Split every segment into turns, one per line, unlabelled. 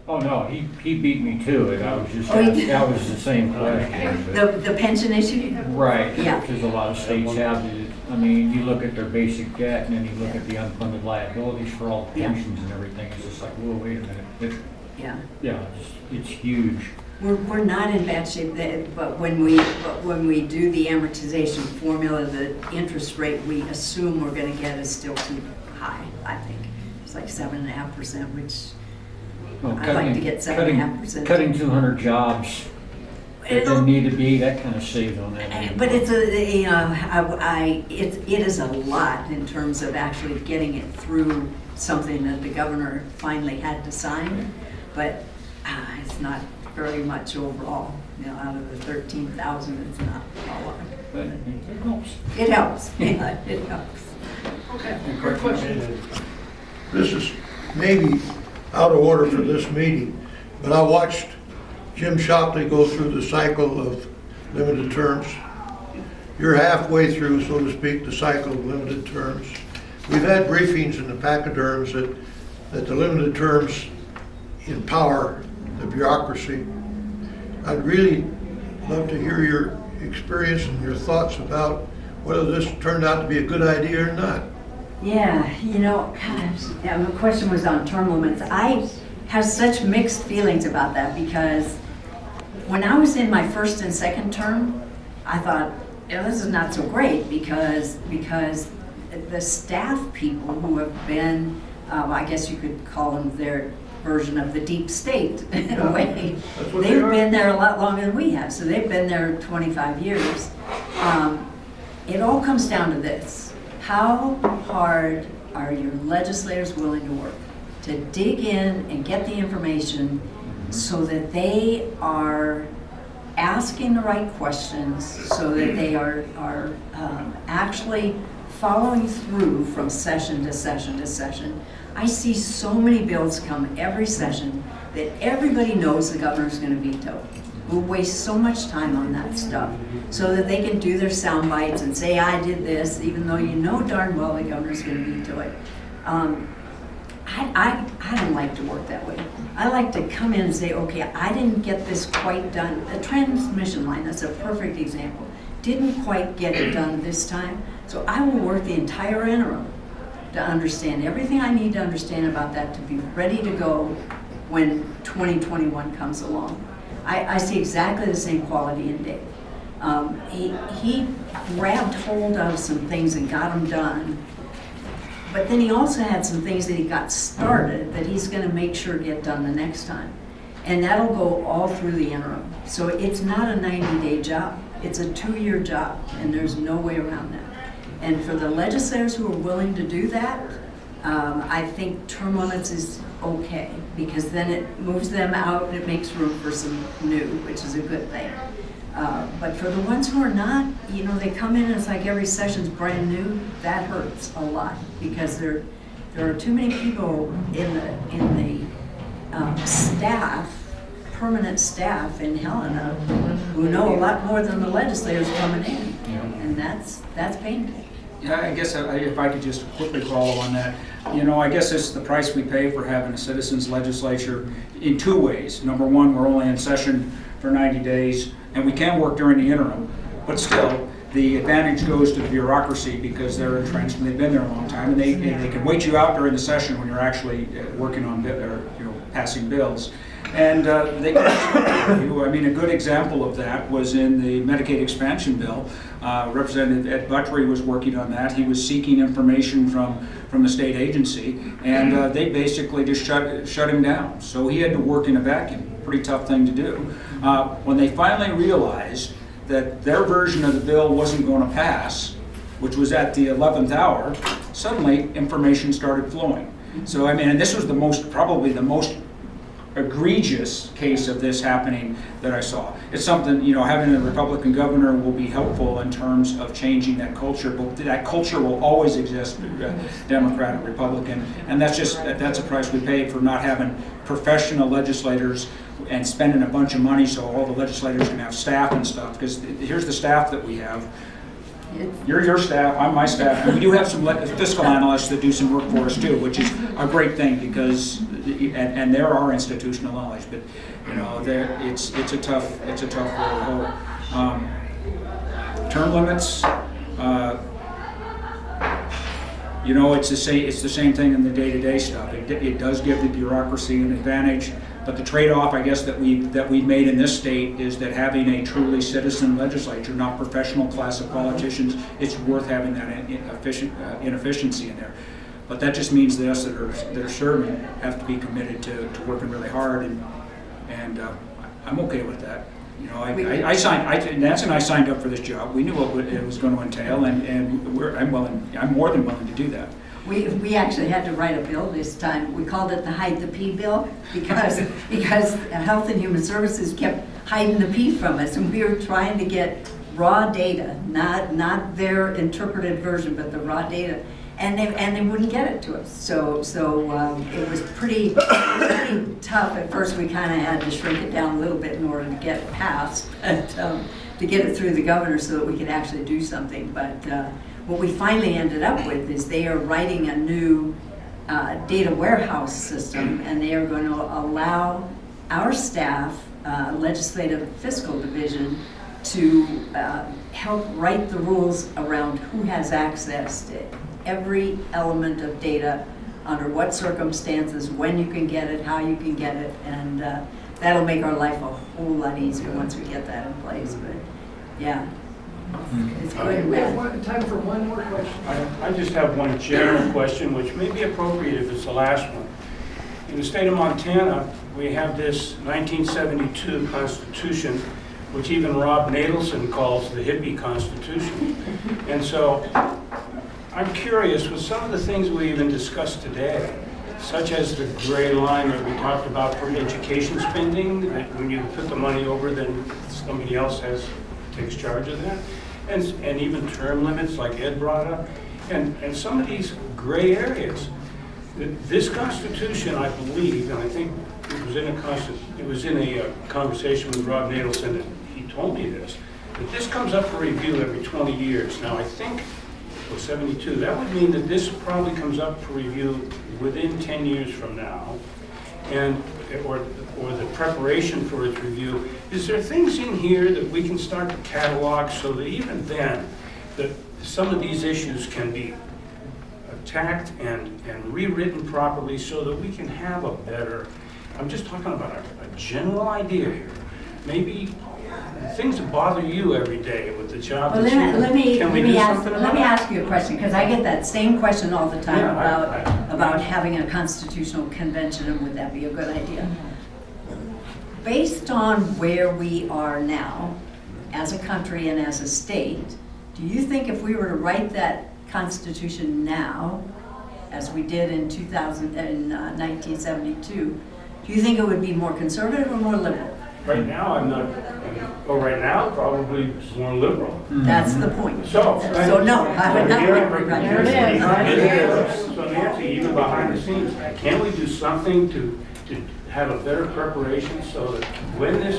Oh, no, he beat me to it. I was just,
Oh, he did?
that was the same question. but-
The pension issue?
Right,
Yeah.
because a lot of states have it. I mean, you look at their basic debt and then you look at the unfunded liabilities for all the
Yeah.
pensions and everything. It's just like, whoa, wait a minute.
Yeah.
Yeah, it's huge.
We're not in bad shape, but when we do the amortization formula, the interest rate we assume we're gonna get is still too high, I think. It's like 7.5%, which
Well,
I'd like to get 7.5%.
Cutting 200 jobs that
It'll-
didn't need to be, that kind of saves on that.
But it's it is a lot in terms of actually getting it through something that the governor finally had to sign, but it's not very much overall. You know, out of the 13,000, it's not a lot.
But it helps.
It helps, yeah, it helps.
Okay, quick question.
This is maybe out of order for this meeting, but I watched Jim Shopley go through the cycle of limited terms. You're halfway through, so to speak, the cycle of limited terms. We've had briefings in the pachyderms that the limited terms empower the bureaucracy. I'd really love to hear your experience and your thoughts about whether this turned out to be a good idea or not.
Yeah, you know, gosh, yeah, the question was on term limits. I have such mixed feelings about that because when I was in my first and second term, I thought, yeah, this is not so great because the staff people who have been, I guess you could call them their version of the deep state in a way.
That's what they
They've
are.
been there a lot longer than we have, so they've been there 25 years. It all comes down to this. How hard are your legislators willing to work to dig in and get the information so that they are asking the right questions, so that they are actually following through from session to session to session. I see so many bills come every session that everybody knows the governor's going to veto. We'll waste so much time on that stuff so that they can do their sound bites and say, I did this, even though you know darn well the governor's going to veto it. I don't like to work that way. I like to come in and say, okay, I didn't get this quite done. The transmission line, that's a perfect example. Didn't quite get it done this time, so I will work the entire interim to understand everything I need to understand about that to be ready to go when 2021 comes along. I see exactly the same quality in Dave. He grabbed hold of some things and got them done, but then he also had some things that he got started that he's going to make sure get done the next time. And that'll go all through the interim. So it's not a 90-day job. It's a 2-year job, and there's no way around that. And for the legislators who are willing to do that, I think term limits is okay, because then it moves them out and it makes room for some new, which is a good thing. But for the ones who are not, you know, they come in and it's like every session's brand new. That hurts a lot because there are too many people in the staff, permanent staff in Helena, who know a lot more than the legislators coming in, and that's painful.
Yeah, I guess if I could just quickly follow on that. You know, I guess it's the price we pay for having a citizens legislature in two ways. Number one, we're only in session for 90 days, and we can work during the interim, but still, the advantage goes to the bureaucracy because they're entrenched and they've been there a long time, and they can wait you out during the session when you're actually working on passing bills. And they can you. I mean, a good example of that was in the Medicaid expansion bill. Representative Ed Buttrey was working on that. He was seeking information from the state agency, and they basically just shut him down. So he had to work in a vacuum. Pretty tough thing to do. When they finally realized that their version of the bill wasn't going to pass, which was at the 11th hour, suddenly information started flowing. So I mean, and this was probably the most egregious case of this happening that I saw. It's something, you know, having a Republican governor will be helpful in terms of changing that culture, but that culture will always exist, Democrat or Republican, and that's a price we pay for not having professional legislators and spending a bunch of money so all the legislators can have staff and stuff, because here's the staff that we have. Your staff, I'm my staff, and we do have some fiscal analysts that do some work for us too, which is a great thing because, and there are institutional knowledge, but you know, it's a tough road to hoe. Term limits, you know, it's the same thing in the day-to-day stuff. It does give the bureaucracy an advantage, but the trade-off, I guess, that we've made in this state is that having a truly citizen legislature, not professional class of politicians, it's worth having that inefficiency in there. But that just means that us that are serving have to be committed to working really hard, and I'm okay with that. You know, Nancy and I signed up for this job. We knew what it was going to entail, and I'm more than willing to do that.
We actually had to write a bill this time. We called it the Hide the P bill because Health and Human Services kept hiding the P from us, and we were trying to get raw data, not their interpreted version, but the raw data, and they wouldn't get it to us. So it was pretty tough. At first, we kind of had to shrink it down a little bit in order to get it passed, but, to get it through the governor so that we could actually do something. But what we finally ended up with is they are writing a new data warehouse system, and they are going to allow our staff, legislative fiscal division, to help write the rules around who has access to every element of data, under what circumstances, when you can get it, how you can get it, and that'll make our life a whole lot easier once we get that in place. But yeah, it's good.
We have time for one more question. I just have one general question, which may be appropriate if it's the last one. In the state of Montana, we have this 1972 Constitution, which even Rob Nadelson calls the hippie Constitution. And so I'm curious, with some of the things we even discussed today, such as the gray line that we talked about for education spending, that when you put the money over, then somebody else takes charge of that, and even term limits like Ed brought up, and some of these gray areas. This Constitution, I believe, and I think it was in a conversation with Rob Nadelson, and he told me this, that this comes up for review every 20 years. Now, I think, 72, that would mean that this probably comes up for review within 10 years from now, or the preparation for its review. Is there things in here that we can start to catalog so that even then, that some of these issues can be attacked and rewritten properly so that we can have a better, I'm just talking about a general idea here. Maybe things that bother you every day with the job
Well,
that
let me
ask
you a question, because I get that same question all the time about having a constitutional convention, and would that be a good idea? Based on where we are now, as a country and as a state, do you think if we were to write that Constitution now, as we did in 1972, do you think it would be more conservative or more liberal?
Right now, I'm not, well, right now, probably more liberal.
That's the point.
So
no, I would not.
There it is. So Nancy, even behind the scenes, can't we do something to have a better preparation so that when this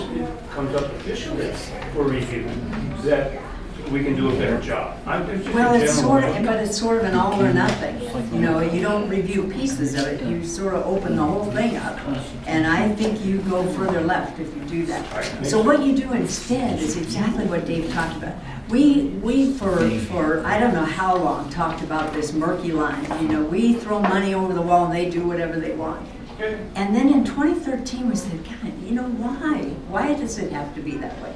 comes up officially for review, that we can do a better job?
Well, it's sort of an all or nothing. You know, you don't review pieces of it. You sort of open the whole thing up. And I think you go further left if you do that. So what you do instead is exactly what Dave talked about. We for I don't know how long talked about this murky line. You know, we throw money over the wall and they do whatever they want. And then in 2013 we said, God, you know, why? Why does it have to be that way?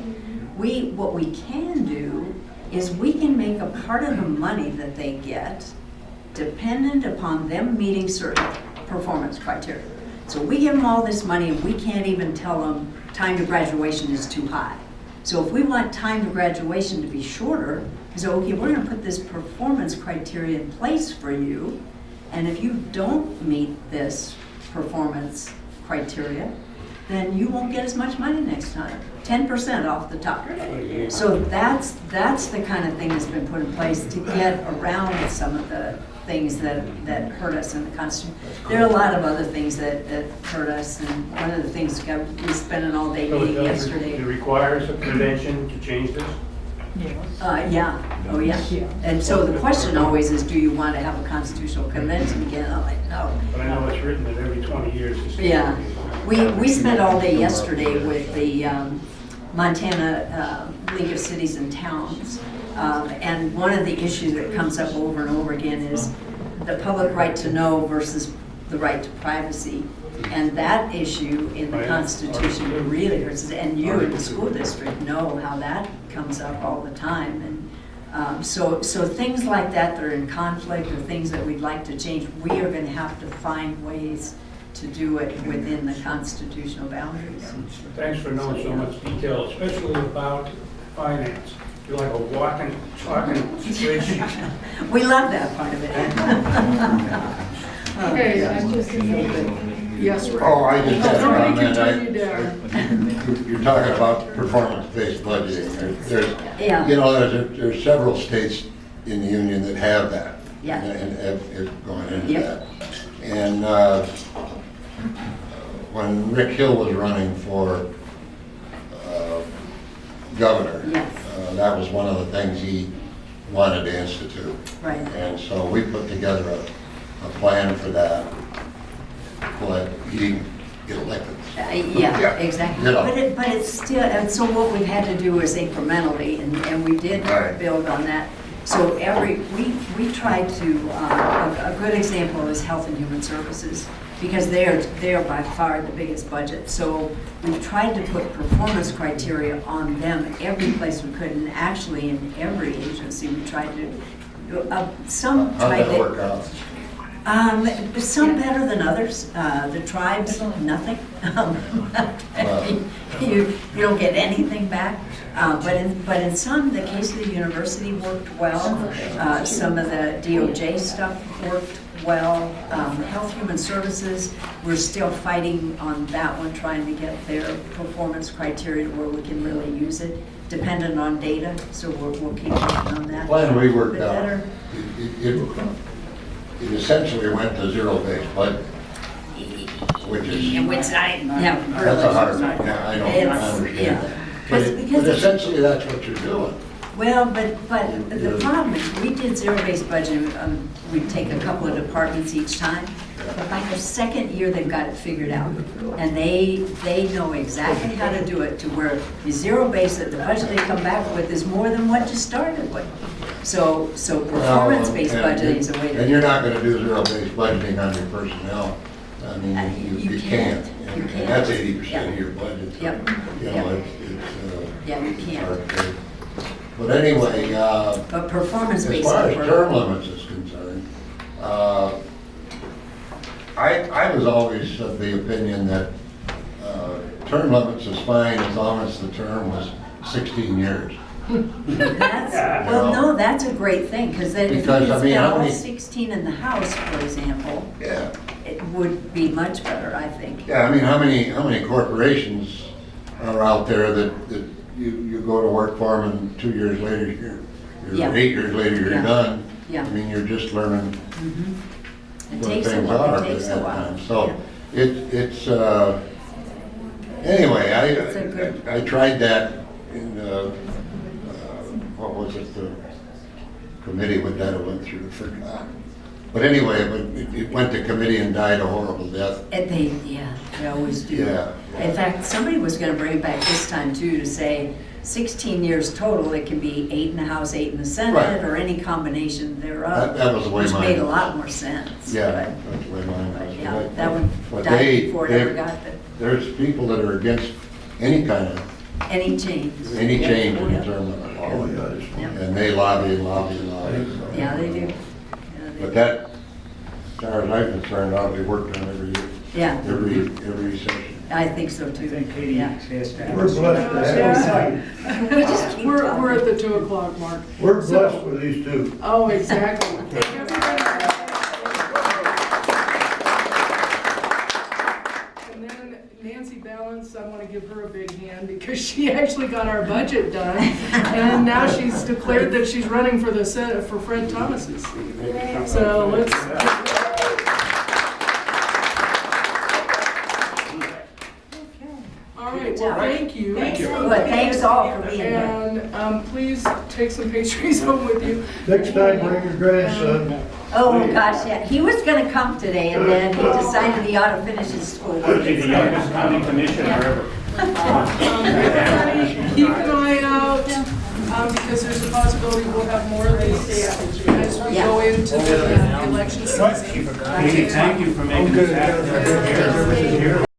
What we can do is we can make a part of the money that they get dependent upon them meeting certain performance criteria. So we give them all this money and we can't even tell them time to graduation is too high. So if we want time to graduation to be shorter, we say, okay, we're gonna put this performance criteria in place for you, and if you don't meet this performance criteria, then you won't get as much money next time. 10% off the top. So that's the kind of thing that's been put in place to get around some of the things that hurt us in the Constitution. There are a lot of other things that hurt us, and one of the things we spent an all-day meeting yesterday.
It requires a convention to change this?
Yeah, oh yeah. And so the question always is, do you want to have a constitutional convention again? I'm like, no.
But I know it's written that every 20 years. it's-
Yeah, we spent all day yesterday with the Montana League of Cities and Towns. And one of the issues that comes up over and over again is the public right to know versus the right to privacy. And that issue in the Constitution really hurts us. And you in the school district know how that comes up all the time. And so things like that are in conflict or things that we'd like to change, we are going to have to find ways to do it within the constitutional boundaries.
Thanks for knowing so much detail, especially about finance. You're like a walking, talking spreadsheet.
We love that part of it.
Okay, I'm just, yes, Rick.
Oh, I just had a
Somebody can
comment.
turn you down.
You're talking about performance-based budgeting.
Yeah.
You know, there's several states in the union that have that.
Yeah.
And have gone into
Yep.
that. And when Rick Hill was running for governor,
Yes.
that was one of the things he wanted to institute.
Right.
And so we put together a plan for that, but he didn't get elected.
Yeah,
Yeah.
exactly.
You know.
But it's still, and so what we've had to do is incrementally, and we did
Right.
build on that. So we tried to, a good example is Health and Human Services, because they are by far the biggest budget. So we've tried to put performance criteria on them every place we could, and actually in every agency we tried to, some
How'd
tried
that
to.
work out?
Some better than others. The tribes, nothing. You don't get anything back. But in some, the case of the university worked well. Some of the DOJ stuff worked well. Health Human Services, we're still fighting on that one, trying to get their performance criteria where we can really use it, dependent on data. So we'll keep working on that.
Plan we worked
But
out,
better.
it essentially went to zero-based budget, which is,
In which I have
that's a hard,
privilege.
yeah, I know, I
It's,
understand.
yeah.
But
Because
but
it's-
essentially, that's what you're doing.
Well, but the problem is, we did zero-based budgeting, we'd take a couple of departments each time, but by the second year, they've got it figured out. And they know exactly how to do it to where the zero-base, that the budget they come back with is more than what you started with. So performance-based
Well,
budgeting is a way to.
And you're not gonna do zero-based budgeting on your personnel. I mean, you can't.
You
And
can't.
that's 80% of
Yeah.
your budget. so,
Yep.
You
Yep.
know, it's.
Yeah, you
it's
can't.
hard to do. But anyway,
But
as
performance-based.
far as term limits is concerned, I was always of the opinion that term limits is fine as long as the term was 16 years.
Well, no, that's a great thing, because then if you
Because, I mean,
spend
how
all
many-
16 in the House, for example,
Yeah.
it would be much better, I think.
Yeah, I mean, how many corporations are out there that you go to work for them and 2 years later,
Yeah.
8 years later, you're
Yeah.
done?
Yeah.
I mean, you're just learning
It
what
takes a
things
while,
are
it
at
takes a
that
while.
time. So
Yeah.
it's, anyway,
It's a good-
I tried that in, what was it, the committee with that it went through, I forgot. But anyway, it went to committee and died a horrible death.
And they always do.
Yeah.
In fact, somebody was gonna bring it back this time too, to say 16 years total, it can be 8 in the House, 8 in the Senate,
Right.
or any combination thereof.
That was the way
Which
mine
made a
was.
lot more sense.
Yeah,
but-
that's the way mine
But
was.
yeah, that one
But
died
they-
before it
they-
ever got
There's people that are against any kind of,
any change.
any change in
Yeah.
term limit
Oh,
law.
yeah, it's-
Yeah.
And they lobby and lobby and lobby. so.
Yeah, they do. Yeah, they
But
do.
that, as far as I'm concerned, ought to be worked on every year,
Yeah,
every session.
I think so too.
I think Katie
Yeah.
has to have.
We're blessed to have,
We just keep
We're
talking.
at the 2 o'clock mark.
we're blessed with these two.
Oh, exactly. And then Nancy Ballance, I want to give her a big hand because she actually got our budget done. And now she's declared that she's running for the Senate, for Fred Thomas's seat. So let's. All right, right, well, thank you.
Good, thanks all for being here.
And please take some pastries home with you.
Next time, bring your grandson.
Oh, gosh, yeah, he was gonna come today, and then he decided he ought to finish his schoolwork.
The youngest county commissioner ever.
Everybody, keep an eye out, because there's a possibility we'll have more of these as we go into the election season.
Thank you for making this happen.